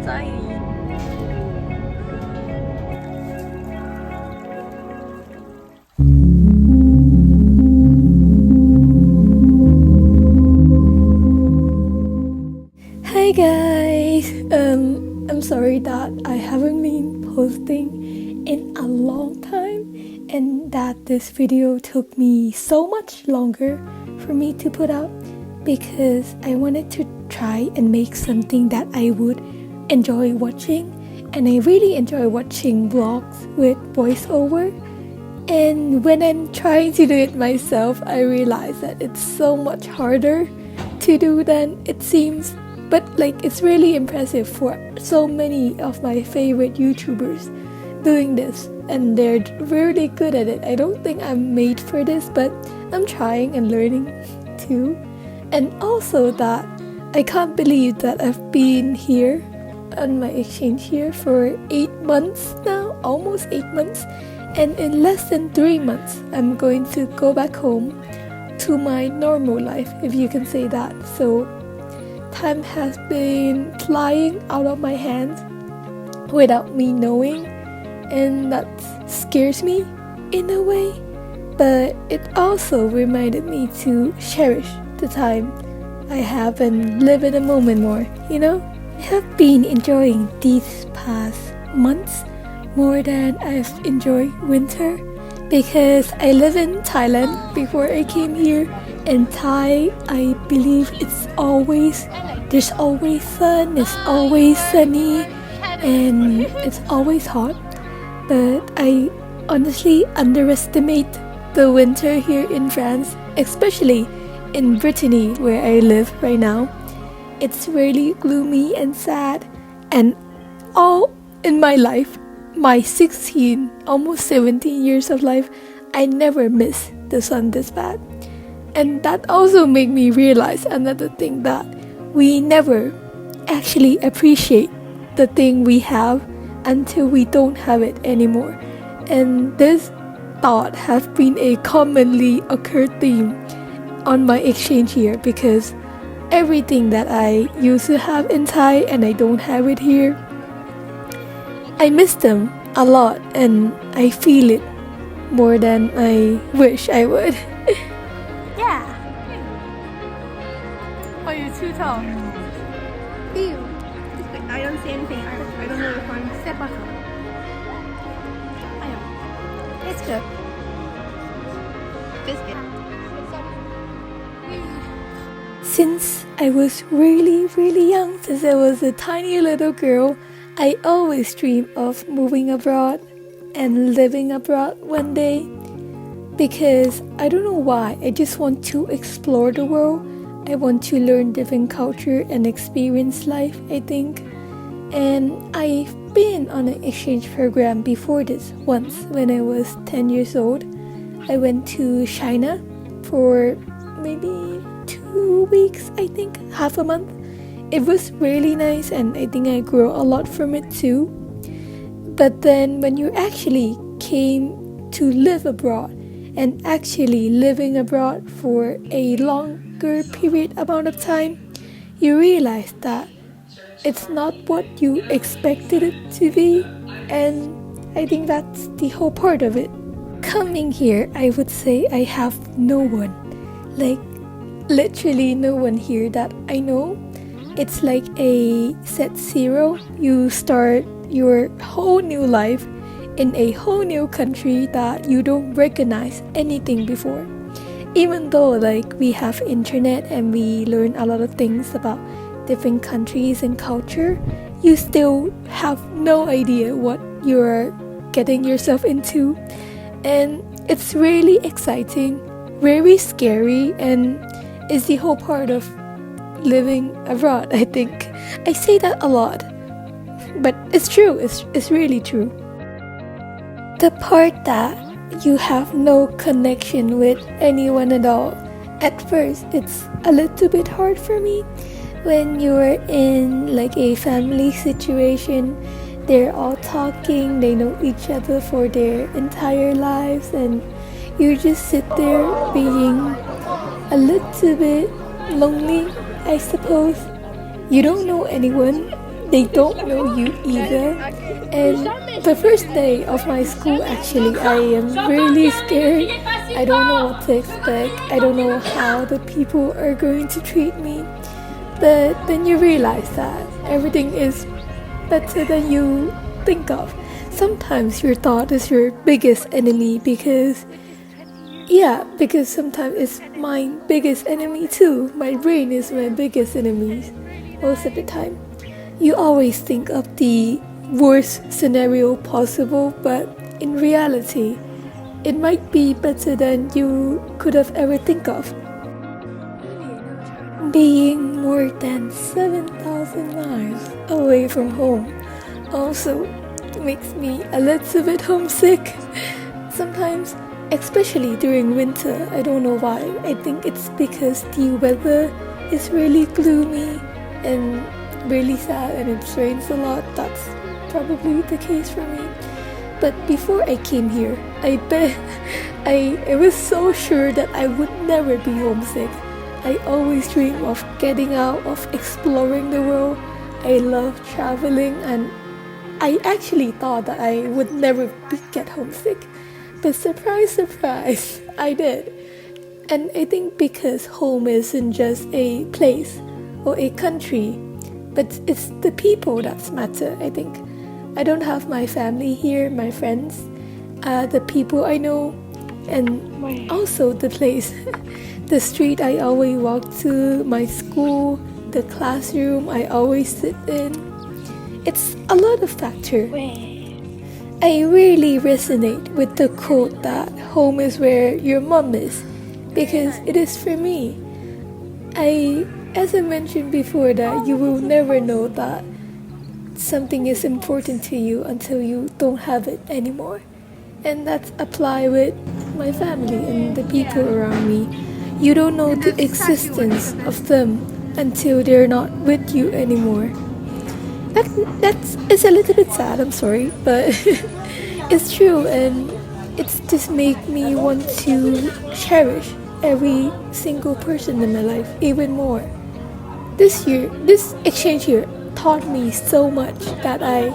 dayy. Hi guys, I'm sorry that I haven't been posting in a long time and that this video took me so much longer for me to put out because I wanted to try and make something that I would enjoy watching, and I really enjoy watching vlogs with voiceover. And when I'm trying to do it myself, I realize that it's so much harder to do than it seems. But it's really impressive for so many of my favorite YouTubers doing this, and they're really good at it. I don't think I'm made for this, but I'm trying and learning too. And also that I can't believe that I've been here on my exchange here for 8 months now, almost 8 months, and in less than 3 months I'm going to go back home to my normal life, if you can say that. So time has been flying out of my hands without me knowing, and that scares me in a way, but it also reminded me to cherish the time I have and live in the moment more, I have been enjoying these past months more than I've enjoyed winter because I live in Thailand before I came here. In Thai, I believe there's always sun, it's always sunny, and it's always hot. But I honestly underestimate the winter here in France, especially in Brittany where I live right now. It's really gloomy and sad, and all in my life, my 16, almost 17 years of life, I never miss the sun this bad. And that also made me realize another thing, that we never actually appreciate the thing we have until we don't have it anymore. And this thought has been a commonly occurred theme on my exchange here, because everything that I used to have in Thai and I don't have it here, I miss them a lot and I feel it more than I wish I would. Yeah. Oh, you're too tall. Ew. I don't see anything. I don't know if I'm step back. It's good. Biscuit. Since I was really young, since I was a tiny little girl, I always dreamed of moving abroad and living abroad one day, because I don't know why, I just want to explore the world. I want to learn different culture and experience life, I think. And I've been on an exchange program before this once when I was 10 years old. I went to China for maybe 2 weeks, I think, half a month. It was really nice, and I think I grew a lot from it too. But then when you actually came to live abroad and actually living abroad for a longer period amount of time, you realize that it's not what you expected it to be, and I think that's the whole part of it. Coming here, I would say I have no one, literally no one here that I know. It's like a set zero. You start your whole new life in a whole new country that you don't recognize anything before. Even though we have internet and we learn a lot of things about different countries and culture, you still have no idea what you're getting yourself into. And it's really exciting, very scary, and it's the whole part of living abroad, I think. I say that a lot, but it's true, it's really true. The part that you have no connection with anyone at all, at first it's a little bit hard for me. When you're in a family situation, they're all talking, they know each other for their entire lives, and you just sit there being a little bit lonely, I suppose. You don't know anyone, they don't know you either. And the first day of my school, actually, I am really scared. I don't know what to expect. I don't know how the people are going to treat me. But then you realize that everything is better than you think of. Sometimes your thought is your biggest enemy because sometimes it's my biggest enemy too. My brain is my biggest enemy most of the time. You always think of the worst scenario possible, but in reality, it might be better than you could have ever think of. Being more than 7,000 miles away from home also makes me a little bit homesick. Sometimes, especially during winter, I don't know why. I think it's because the weather is really gloomy and really sad and it rains a lot. That's probably the case for me. But before I came here, I bet I was so sure that I would never be homesick. I always dream of getting out, of exploring the world. I love traveling, and I actually thought that I would never get homesick. But surprise, surprise, I did. And I think because home isn't just a place or a country, but it's the people that matter, I think. I don't have my family here, my friends, the people I know, and also the place. The street I always walk to, my school, the classroom I always sit in. It's a lot of factors. I really resonate with the quote that home is where your mom is, because it is for me. As I mentioned before, that you will never know that something is important to you until you don't have it anymore. And that's apply with my family and the people around me. You don't know the existence of them until they're not with you anymore. It's a little bit sad, I'm sorry, but it's true, and it's just make me want to cherish every single person in my life even more. This exchange year taught me so much that I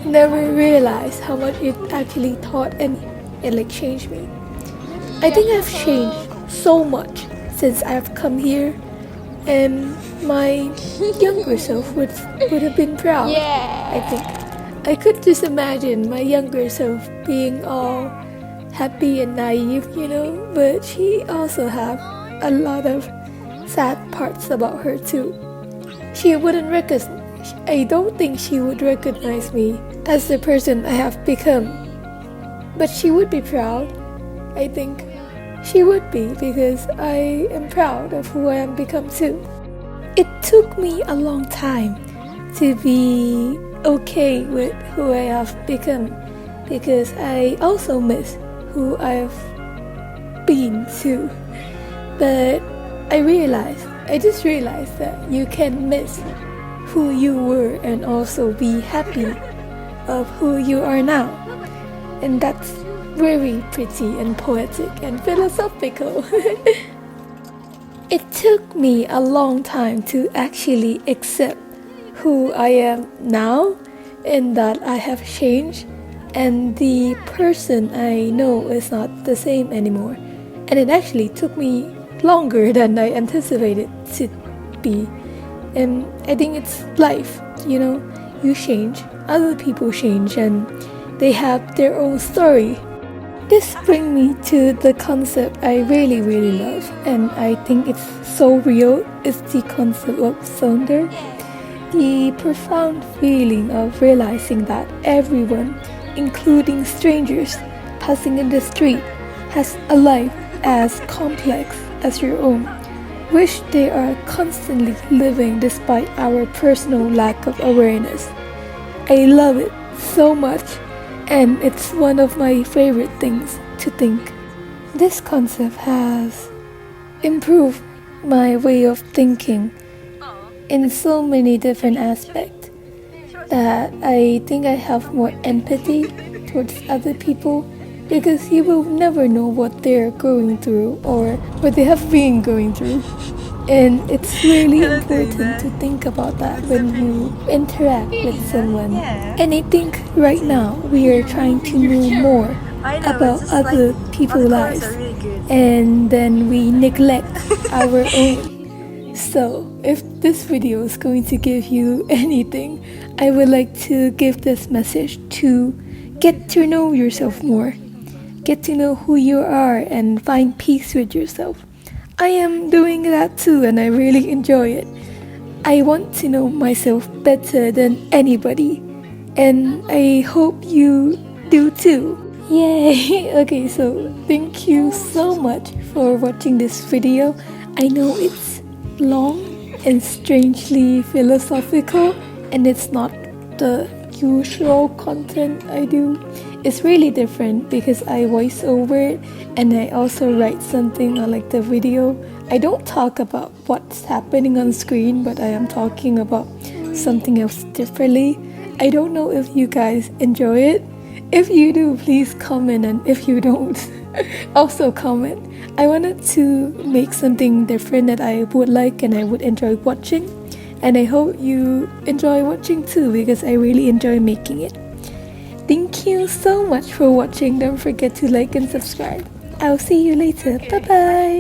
never realized how much it actually taught and changed me. I think I've changed so much since I've come here, and my younger self would have been proud. I think I could just imagine my younger self being all happy and naive, but she also have a lot of sad parts about her too. She wouldn't recognize. I don't think she would recognize me as the person I have become, but she would be proud. I think she would be, because I am proud of who I am become too. It took me a long time to be okay with who I have become, because I also miss who I've been too. But I just realized that you can miss who you were and also be happy of who you are now. And that's very pretty and poetic and philosophical. It took me a long time to actually accept who I am now, and that I have changed, and the person I know is not the same anymore. And it actually took me longer than I anticipated to be. And I think it's life, you change, other people change, and they have their own story. This brings me to the concept I really, really love, and I think it's so real. It's the concept of surrender. The profound feeling of realizing that everyone, including strangers passing in the street, has a life as complex as your own, which they are constantly living despite our personal lack of awareness. I love it so much, and it's one of my favorite things to think. This concept has improved my way of thinking in so many different aspects, that I think I have more empathy towards other people, because you will never know what they're going through or what they have been going through. And it's really important to think about that when you interact with someone. And I think right now we are trying to know more about other people's lives, and then we neglect our own. So if this video is going to give you anything, I would like to give this message to get to know yourself more. Get to know who you are and find peace with yourself. I am doing that too, and I really enjoy it. I want to know myself better than anybody, and I hope you do too. Yay! Okay, so thank you so much for watching this video. I know it's long and strangely philosophical, and it's not the usual content I do. It's really different because I voice over it and I also write something on like the video. I don't talk about what's happening on screen, but I am talking about something else differently. I don't know if you guys enjoy it. If you do, please comment, and if you don't, also comment. I wanted to make something different that I would like and I would enjoy watching, and I hope you enjoy watching too because I really enjoy making it. Thank you so much for watching. Don't forget to like and subscribe. I'll see you later. Bye bye.